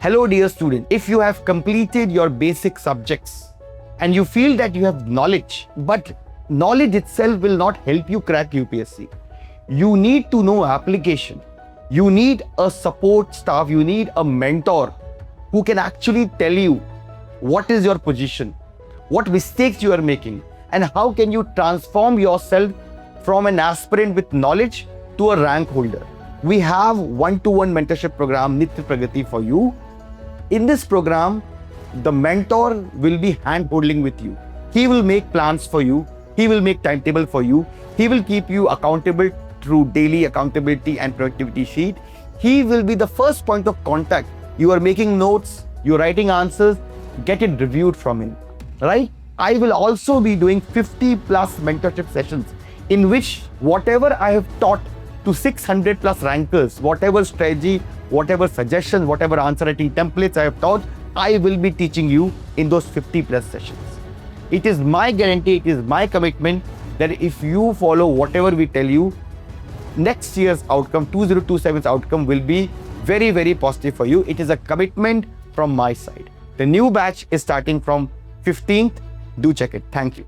Hello dear student, if you have completed your basic subjects and you feel that you have knowledge, but knowledge itself will not help you crack UPSC. You need to know application. You need a support staff, you need a mentor who can actually tell you what is your position, what mistakes you are making, and how can you transform yourself from an aspirant with knowledge to a rank holder. We have one-to-one mentorship program, Nitya Pragati, for you. In this program, the mentor will be hand-holding with you. He will make plans for you. He will make timetable for you. He will keep you accountable through daily accountability and productivity sheet. He will be the first point of contact. You are making notes, you're writing answers, get it reviewed from him, right? I will also be doing 50 plus mentorship sessions in which whatever I have taught to 600 plus rankers, whatever strategy, whatever suggestions, whatever answer writing templates I have taught, I will be teaching you in those 50 plus sessions. It is my guarantee, it is my commitment that if you follow whatever we tell you, next year's outcome, 2027's outcome will be very, very positive for you. It is a commitment from my side. The new batch is starting from 15th. Do check it. Thank you.